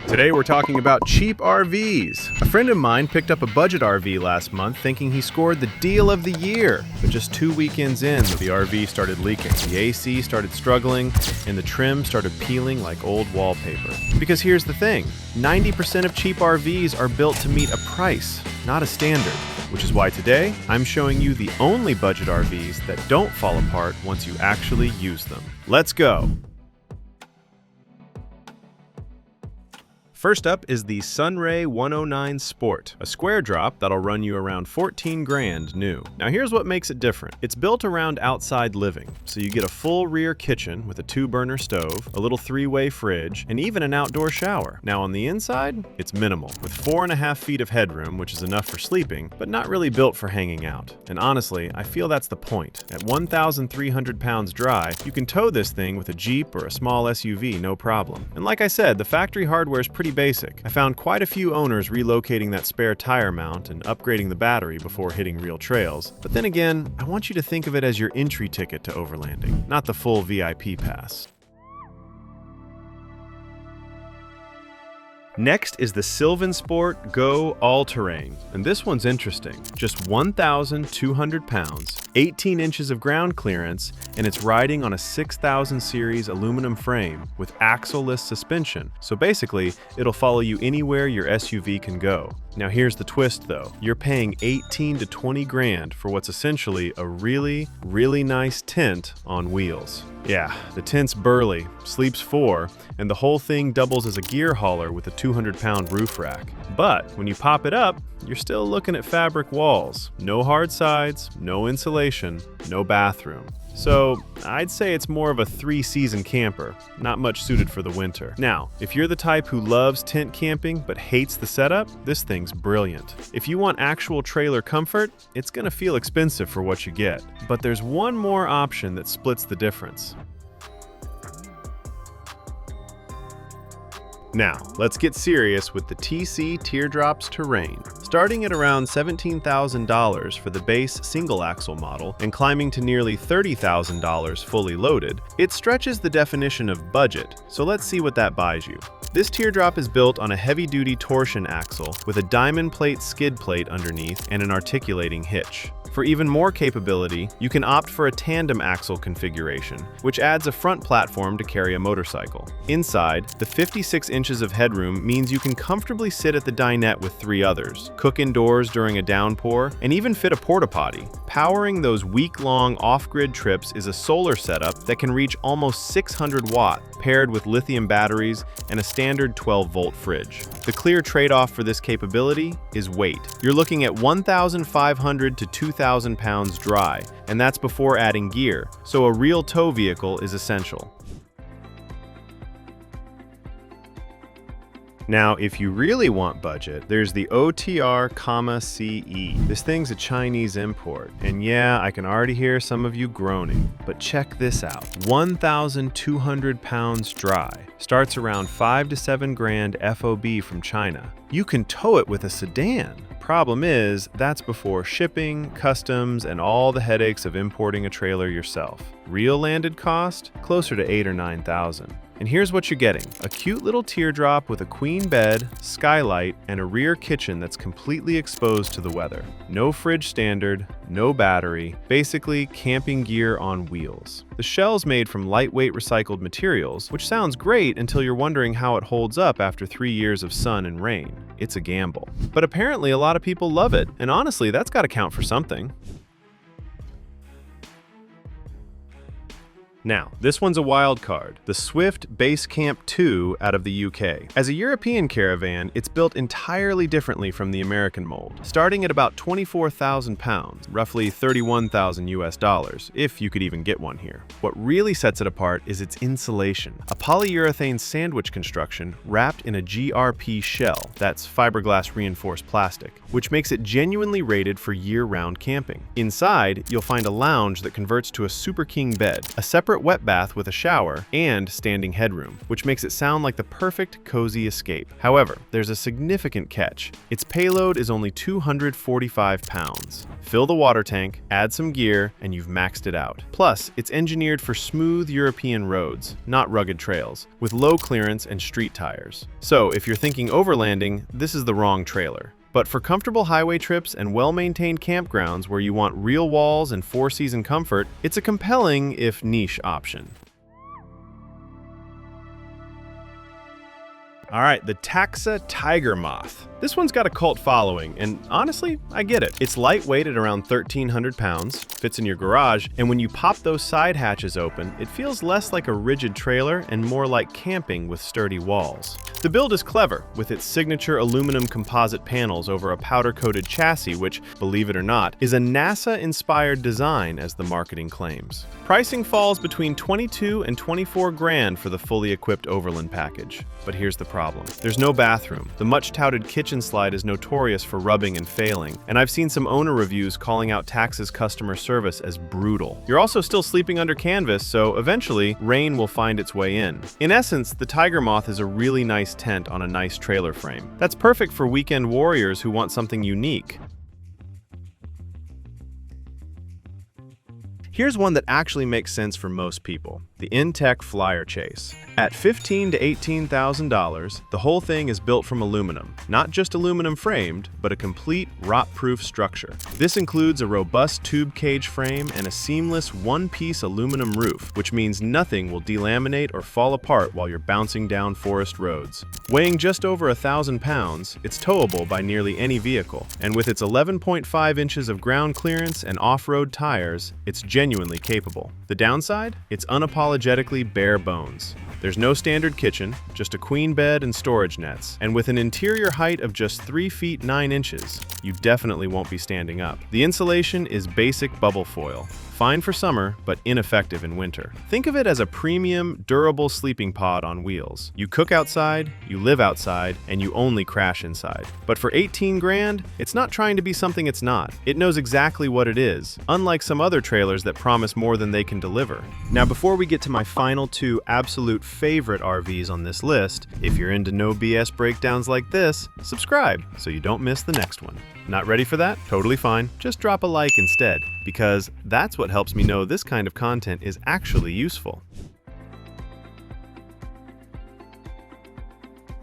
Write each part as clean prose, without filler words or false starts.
Today we're talking about cheap RVs. A friend of mine picked up a budget RV last month thinking he scored the deal of the year. But just 2 weekends in, the RV started leaking. The AC started struggling, and the trim started peeling like old wallpaper. Because here's the thing, 90% of cheap RVs are built to meet a price, not a standard. Which is why today, I'm showing you the only budget RVs that don't fall apart once you actually use them. Let's go! First up is the Sunray 109 Sport, a square drop that'll run you around 14 grand new. Now here's what makes it different. It's built around outside living, so you get a full rear kitchen with a 2-burner stove, a little 3-way fridge, and even an outdoor shower. Now on the inside, it's minimal, with 4.5 feet of headroom, which is enough for sleeping, but not really built for hanging out. And honestly, I feel that's the point. At 1,300 pounds dry, you can tow this thing with a Jeep or a small SUV, no problem. And like I said, the factory hardware is pretty basic. I found quite a few owners relocating that spare tire mount and upgrading the battery before hitting real trails. But then again, I want you to think of it as your entry ticket to overlanding, not the full VIP pass. Next is the SylvanSport GO All-Terrain, and this one's interesting. Just 1,200 pounds, 18 inches of ground clearance, and it's riding on a 6000 series aluminum frame with axle-less suspension. So basically, it'll follow you anywhere your SUV can go. Now here's the twist though. You're paying 18 to 20 grand for what's essentially a really nice tent on wheels. Yeah, the tent's burly, sleeps 4, and the whole thing doubles as a gear hauler with a 200-pound roof rack. But when you pop it up, you're still looking at fabric walls. No hard sides, no insulation, no bathroom. So I'd say it's more of a 3-season camper, not much suited for the winter. Now, if you're the type who loves tent camping but hates the setup, this thing's brilliant. If you want actual trailer comfort, it's gonna feel expensive for what you get. But there's one more option that splits the difference. Now, let's get serious with the Teardrops Terrain. Starting at around $17,000 for the base single-axle model and climbing to nearly $30,000 fully loaded, it stretches the definition of budget, so let's see what that buys you. This teardrop is built on a heavy-duty torsion axle with a diamond plate skid plate underneath and an articulating hitch. For even more capability, you can opt for a tandem axle configuration, which adds a front platform to carry a motorcycle. Inside, the 56 inches of headroom means you can comfortably sit at the dinette with 3 others, cook indoors during a downpour, and even fit a porta potty. Powering those week-long off-grid trips is a solar setup that can reach almost 600 watt, paired with lithium batteries and a standard 12-volt fridge. The clear trade-off for this capability is weight. You're looking at 1,500 to 2,000 pounds dry, and that's before adding gear, so a real tow vehicle is essential. Now, if you really want budget, there's the OTR Comma CE. This thing's a Chinese import, and yeah, I can already hear some of you groaning, but check this out. 1,200 pounds dry. Starts around 5 to 7 grand FOB from China. You can tow it with a sedan. Problem is, that's before shipping, customs, and all the headaches of importing a trailer yourself. Real landed cost? Closer to 8,000 or 9,000. And here's what you're getting. A cute little teardrop with a queen bed, skylight, and a rear kitchen that's completely exposed to the weather. No fridge standard, no battery, basically camping gear on wheels. The shell's made from lightweight recycled materials, which sounds great until you're wondering how it holds up after 3 years of sun and rain. It's a gamble. But apparently a lot of people love it, and honestly, that's gotta count for something. Now, this one's a wild card, the Swift Basecamp 2 out of the UK. As a European caravan, it's built entirely differently from the American mold, starting at about 24,000 pounds, roughly 31,000 US dollars, if you could even get one here. What really sets it apart is its insulation, a polyurethane sandwich construction wrapped in a GRP shell, that's fiberglass reinforced plastic, which makes it genuinely rated for year-round camping. Inside, you'll find a lounge that converts to a Super King bed, a separate separate wet bath with a shower, and standing headroom, which makes it sound like the perfect cozy escape. However, there's a significant catch. Its payload is only 245 pounds. Fill the water tank, add some gear, and you've maxed it out. Plus, it's engineered for smooth European roads, not rugged trails, with low clearance and street tires. So, if you're thinking overlanding, this is the wrong trailer. But for comfortable highway trips and well-maintained campgrounds where you want real walls and four-season comfort, it's a compelling, if niche, option. All right, the Taxa TigerMoth. This one's got a cult following, and honestly, I get it. It's lightweight at around 1,300 pounds, fits in your garage, and when you pop those side hatches open, it feels less like a rigid trailer and more like camping with sturdy walls. The build is clever, with its signature aluminum composite panels over a powder-coated chassis, which, believe it or not, is a NASA-inspired design, as the marketing claims. Pricing falls between 22 and 24 grand for the fully equipped Overland package. But here's the problem. There's no bathroom. The much-touted kitchen slide is notorious for rubbing and failing, and I've seen some owner reviews calling out Taxa's customer service as brutal. You're also still sleeping under canvas, so eventually, rain will find its way in. In essence, the TigerMoth is a really nice tent on a nice trailer frame. That's perfect for weekend warriors who want something unique. Here's one that actually makes sense for most people, the InTech Flyer Chase. At $15,000 to $18,000, the whole thing is built from aluminum, not just aluminum framed, but a complete rot-proof structure. This includes a robust tube cage frame and a seamless one-piece aluminum roof, which means nothing will delaminate or fall apart while you're bouncing down forest roads. Weighing just over 1,000 pounds, it's towable by nearly any vehicle, and with its 11.5 inches of ground clearance and off-road tires, it's genuinely capable. The downside? It's unapologetically bare bones. There's no standard kitchen, just a queen bed and storage nets, and with an interior height of just 3 feet 9 inches, you definitely won't be standing up. The insulation is basic bubble foil. Fine for summer, but ineffective in winter. Think of it as a premium, durable sleeping pod on wheels. You cook outside, you live outside, and you only crash inside. But for 18 grand, it's not trying to be something it's not. It knows exactly what it is, unlike some other trailers that promise more than they can deliver. Now, before we get to my final two absolute favorite RVs on this list, if you're into no BS breakdowns like this, subscribe so you don't miss the next one. Not ready for that? Totally fine. Just drop a like instead, because that's what helps me know this kind of content is actually useful.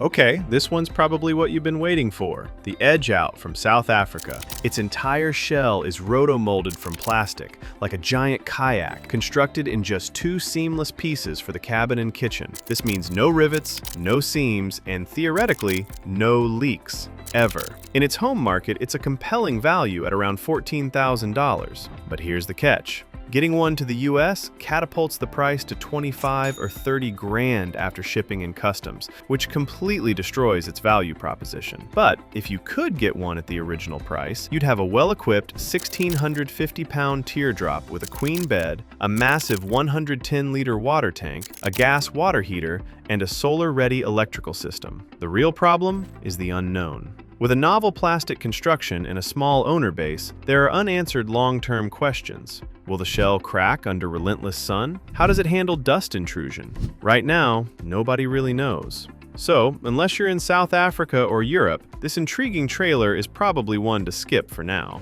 Okay, this one's probably what you've been waiting for. The EdgeOut from South Africa. Its entire shell is roto-molded from plastic, like a giant kayak, constructed in just 2 seamless pieces for the cabin and kitchen. This means no rivets, no seams, and theoretically, no leaks. Ever. In its home market, it's a compelling value at around $14,000. But here's the catch. Getting one to the US catapults the price to 25 or 30 grand after shipping and customs, which completely destroys its value proposition. But if you could get one at the original price, you'd have a well-equipped 1,650-pound teardrop with a queen bed, a massive 110-liter water tank, a gas water heater, and a solar-ready electrical system. The real problem is the unknown. With a novel plastic construction and a small owner base, there are unanswered long-term questions. Will the shell crack under relentless sun? How does it handle dust intrusion? Right now, nobody really knows. So, unless you're in South Africa or Europe, this intriguing trailer is probably one to skip for now.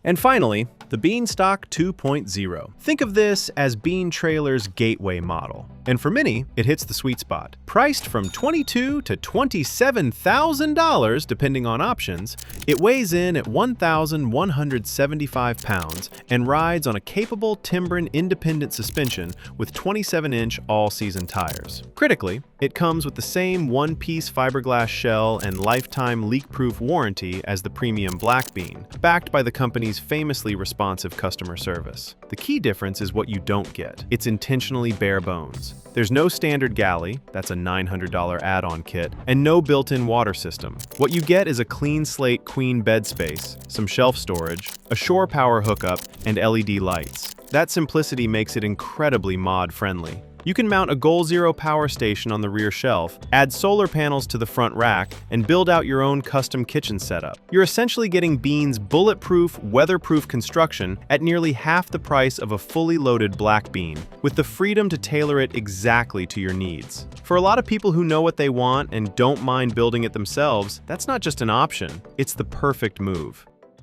And finally, the Beanstalk 2.0. Think of this as Bean Trailer's gateway model. And for many, it hits the sweet spot. Priced from $22,000 to $27,000 depending on options, it weighs in at 1,175 pounds and rides on a capable Timbren independent suspension with 27-inch all-season tires. Critically, it comes with the same one-piece fiberglass shell and lifetime leak-proof warranty as the premium Black Bean, backed by the company's famously responsive customer service. The key difference is what you don't get. It's intentionally bare bones. There's no standard galley, that's a $900 add-on kit, and no built-in water system. What you get is a clean slate queen bed space, some shelf storage, a shore power hookup, and LED lights. That simplicity makes it incredibly mod-friendly. You can mount a Goal Zero power station on the rear shelf, add solar panels to the front rack, and build out your own custom kitchen setup. You're essentially getting Bean's bulletproof, weatherproof construction at nearly half the price of a fully loaded black bean, with the freedom to tailor it exactly to your needs. For a lot of people who know what they want and don't mind building it themselves, that's not just an option, it's the perfect move.